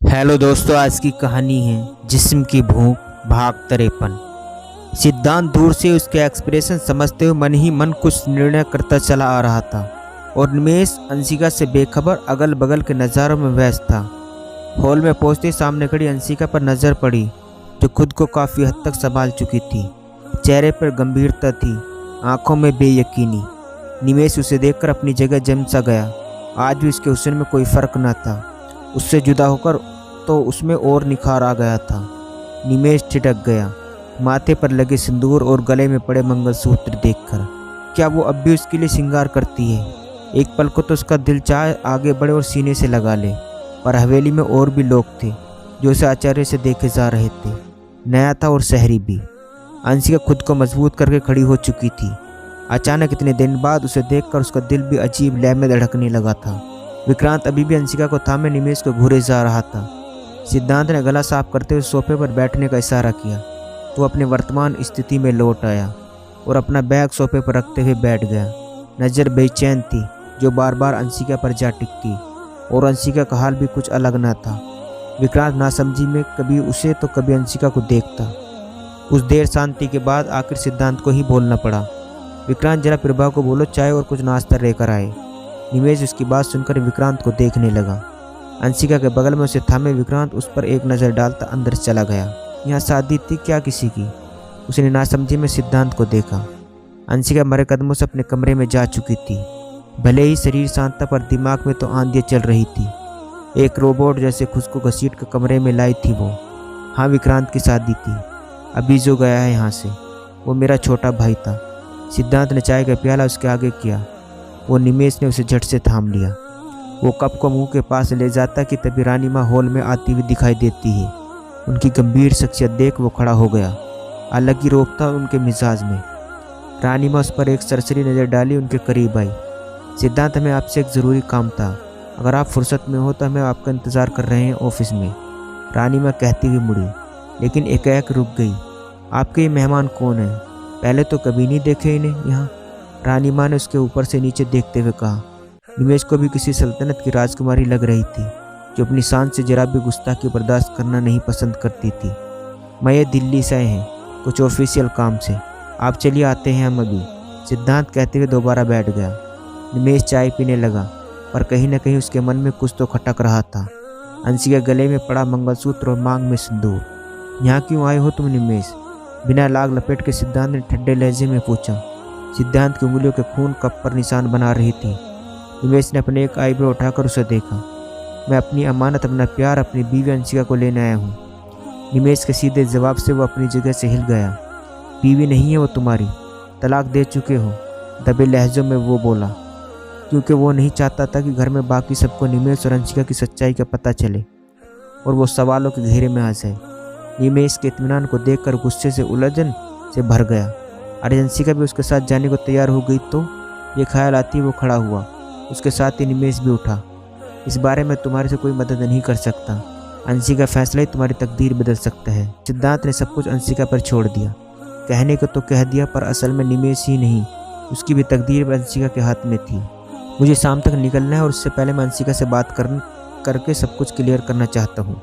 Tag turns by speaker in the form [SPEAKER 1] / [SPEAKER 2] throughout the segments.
[SPEAKER 1] Hello दोस्तों, आज की कहानी है जिस्म की भूख भाग 53। सिद्धांत दूर से उसके एक्सप्रेशन समझते हुए मन ही मन कुछ निर्णय करता चला आ रहा था और निमेश अंशिका से बेखबर अगल बगल के नज़ारों में व्यस्त था। हॉल में पहुंचते ही सामने खड़ी अंशिका पर नज़र पड़ी, जो खुद को काफ़ी हद तक संभाल चुकी थी। चेहरे पर गंभीरता थी, आंखों में बेयकीनी। निमेश उसे देखकर अपनी जगह जम सा गया। आज भी उसके हुस्न में कोई फ़र्क न था। उससे जुदा होकर तो उसमें और निखार आ गया था। निमेश ठिठक गया, माथे पर लगे सिंदूर और गले में पड़े मंगलसूत्र देखकर। क्या वो अब भी उसके लिए श्रृंगार करती है? एक पल को तो उसका दिल चाहे आगे बढ़े और सीने से लगा ले, पर हवेली में और भी लोग थे जो उसे आश्चर्य से देखे जा रहे थे। नया था और शहरी भी। अंशिका खुद को मजबूत करके खड़ी हो चुकी थी। अचानक इतने दिन बाद उसे देखकर उसका दिल भी अजीब लय में धड़कने लगा था। विक्रांत अभी भी अंशिका को थामे निमेश को घूरे जा रहा था। सिद्धांत ने गला साफ करते हुए सोफे पर बैठने का इशारा किया तो अपने वर्तमान स्थिति में लौट आया और अपना बैग सोफे पर रखते हुए बैठ गया। नज़र बेचैन थी, जो बार बार अंशिका पर जा टिकती, और अंशिका का हाल भी कुछ अलग न था। विक्रांत नासमझी में कभी उसे तो कभी अंशिका को देखता। कुछ देर शांति के बाद आखिर सिद्धांत को ही बोलना पड़ा। विक्रांत, जरा प्रभा को बोलो चाय और कुछ नाश्ता लेकर आए। निमेश उसकी बात सुनकर विक्रांत को देखने लगा। अंशिका के बगल में उसे थामे विक्रांत उस पर एक नज़र डालता अंदर चला गया। यहाँ शादी थी क्या किसी की? उसने नासमझी में सिद्धांत को देखा। अंशिका मरे कदमों से अपने कमरे में जा चुकी थी। भले ही शरीर शांत था, पर दिमाग में तो आंधियाँ चल रही थी। एक रोबोट जैसे खुद को घसीट कर कमरे में लाई थी वो। हाँ, विक्रांत की शादी थी। अभी जो गया है यहाँ से, वो मेरा छोटा भाई था। सिद्धांत ने चाय का प्याला उसके आगे किया। वो निमेश ने उसे झट से थाम लिया। वो कप को मुंह के पास ले जाता कि तभी रानी माँ हॉल में आती हुई दिखाई देती है। उनकी गंभीर शख्सियत देख वो खड़ा हो गया। अलग ही रोब था उनके मिजाज में। रानी माँ उस पर एक सरसरी नज़र डाली, उनके करीब आई। सिद्धांत, हमें आपसे एक ज़रूरी काम था। अगर आप फुर्सत में हो तो हमें आपका इंतज़ार कर रहे हैं ऑफिस में। रानी माँ कहती हुई मुड़ी, लेकिन एकाएक रुक गई। आपके ये मेहमान कौन हैं? पहले तो कभी नहीं देखे इन्हें यहाँ। रानी माँ ने उसके ऊपर से नीचे देखते हुए कहा। निमेश को भी किसी सल्तनत की राजकुमारी लग रही थी, जो अपनी शान से जरा भी गुस्ताखी बर्दाश्त करना नहीं पसंद करती थी। मैं ये दिल्ली से आए हैं कुछ ऑफिशियल काम से। आप चलिए, आते हैं हम अभी। सिद्धांत कहते हुए दोबारा बैठ गया। निमेश चाय पीने लगा, पर कहीं न कहीं उसके मन में कुछ तो खटक रहा था। अंशिका गले में पड़ा मंगलसूत्र और मांग में सिंदूर। यहाँ क्यों आए हो तुम निमेश? बिना लाग लपेट के सिद्धांत ने ठंडे लहजे में पूछा। सिद्धांत की उंगलियों के खून कप पर निशान बना रही थी। निमेश ने अपने एक आईब्रो उठाकर उसे देखा। मैं अपनी अमानत, अपना प्यार, अपनी बीवी अंशिका को लेने आया हूँ। निमेश के सीधे जवाब से वो अपनी जगह से हिल गया। बीवी नहीं है वो तुम्हारी, तलाक दे चुके हो, दबे लहजों में वो बोला, क्योंकि वो नहीं चाहता था कि घर में बाकी सबको निमेश और अंशिका की सच्चाई का पता चले और वो सवालों के घेरे में आ जाए। निमेश के इत्मीनान को देखकर गुस्से से उलझन से भर गया। अरे अंशिका भी उसके साथ जाने को तैयार हो गई तो? ये ख्याल आती वो खड़ा हुआ। उसके साथ ही निमेश भी उठा। इस बारे में तुम्हारे से कोई मदद नहीं कर सकता। अंशिका फैसला ही तुम्हारी तकदीर बदल सकता है। सिद्धांत ने सब कुछ अंशिका पर छोड़ दिया। कहने को तो कह दिया, पर असल में निमेश ही नहीं, उसकी भी तकदीर अंशिका के हाथ में थी। मुझे शाम तक निकलना है और उससे पहले मैं अंशिका से बात करके सब कुछ क्लियर करना चाहता हूँ।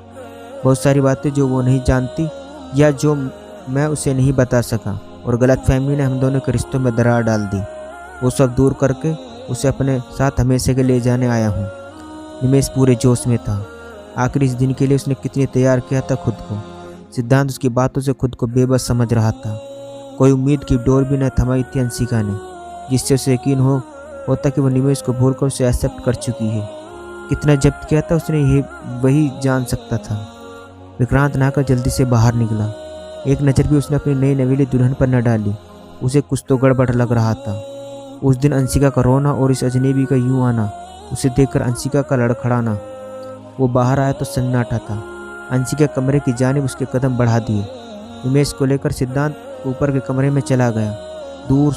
[SPEAKER 1] बहुत सारी बातें जो वो नहीं जानती या जो मैं उसे नहीं बता सका, और गलतफहमी ने हम दोनों के रिश्तों में दरार डाल दी। वो सब दूर करके उसे अपने साथ हमेशा के ले जाने आया हूँ। निमेश पूरे जोश में था। आखिर इस दिन के लिए उसने कितने तैयार किया था खुद को। सिद्धांत उसकी बातों से खुद को बेबस समझ रहा था। कोई उम्मीद की डोर भी न थमाई थी अंशिका ने, जिससे उसे यकीन होता कि वो निमेश को भूलकर उसे एक्सेप्ट कर चुकी है। कितना जब्त किया था उसने, ये वही जान सकता था। विक्रांत नहाकर जल्दी से बाहर निकला। एक नज़र भी उसने अपनी नई नवेली दुल्हन पर न डाली। उसे कुछ तो गड़बड़ लग रहा था। उस दिन अंशिका का रोना और इस अजनबी का यूं आना, उसे देखकर अंशिका का लड़खड़ाना। वो बाहर आया तो सन्नाटा था। अंशिका कमरे की जानिब उसके कदम बढ़ा दिए। निमेश को लेकर सिद्धांत ऊपर के कमरे में चला गया। दूर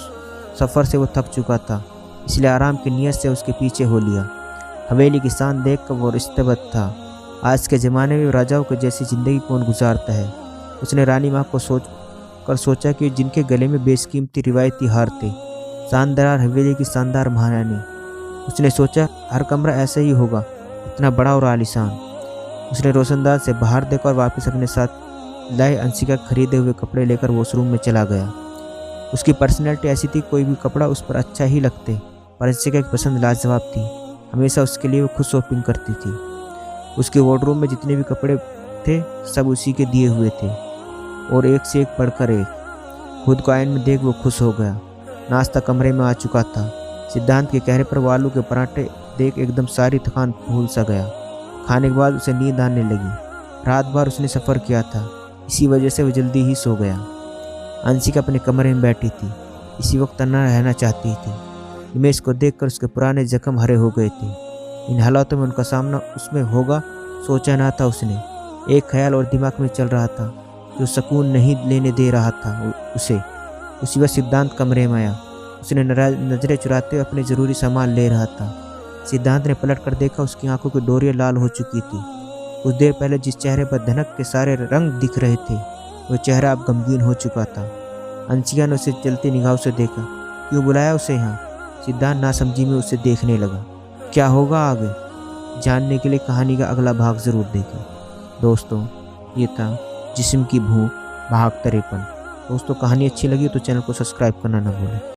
[SPEAKER 1] सफ़र से वो थक चुका था, इसलिए आराम की नीयत से उसके पीछे हो लिया। हवेली की शान देख कर वो रिश्तेबद्ध था। आज के ज़माने में राजाओं को जैसी ज़िंदगी कौन गुजारता है। उसने रानी माँ को सोचा कि जिनके गले में बेशकीमती रिवायती हार थे, शानदार हवेली की शानदार महारानी। उसने सोचा हर कमरा ऐसा ही होगा, इतना बड़ा और आलीशान। उसने रोशनदान से बाहर देखा और वापस अपने साथ लाए अंशिका खरीदे हुए कपड़े लेकर वॉशरूम में चला गया। उसकी पर्सनैलिटी ऐसी थी, कोई भी कपड़ा उस पर अच्छा ही लगते, पर अंशिका की पसंद लाजवाब थी। हमेशा उसके लिए वो खुद शॉपिंग करती थी। उसके वार्डरोब में जितने भी कपड़े थे सब उसी के दिए हुए थे और एक से एक बढ़कर एक। खुद को आयन में देख वो खुश हो गया। नाश्ता कमरे में आ चुका था। सिद्धांत के चेहरे पर वो आलू के पराठे देख एकदम सारी थकान भूल सा गया। खाने के बाद उसे नींद आने लगी। रात भर उसने सफ़र किया था, इसी वजह से वो जल्दी ही सो गया। अंशिका अपने कमरे में बैठी थी, इसी वक्त तन्हा रहना चाहती थी। निमेश को देखकर उसके पुराने जख्म हरे हो गए थे। इन हालातों में उनका सामना उसमें होगा सोचा ना था उसने। एक ख्याल और दिमाग में चल रहा था जो सुकून नहीं लेने दे रहा था उसे। उसी वक्त सिद्धांत कमरे में आया। उसने नजरें चुराते हुए अपने ज़रूरी सामान ले रहा था। सिद्धांत ने पलट कर देखा, उसकी आंखों की डोरियां लाल हो चुकी थी। कुछ देर पहले जिस चेहरे पर धनक के सारे रंग दिख रहे थे वो चेहरा अब गमगीन हो चुका था। अंशिका ने उसे चलती निगाहों से देखा। क्यों बुलाया उसे यहाँ? सिद्धांत नासमझी में उसे देखने लगा। क्या होगा आगे जानने के लिए कहानी का अगला भाग ज़रूर देखें। दोस्तों, ये था जिस्म की भूख भाग तरेपन। दोस्तों, कहानी अच्छी लगी तो चैनल को सब्सक्राइब करना ना भूलें।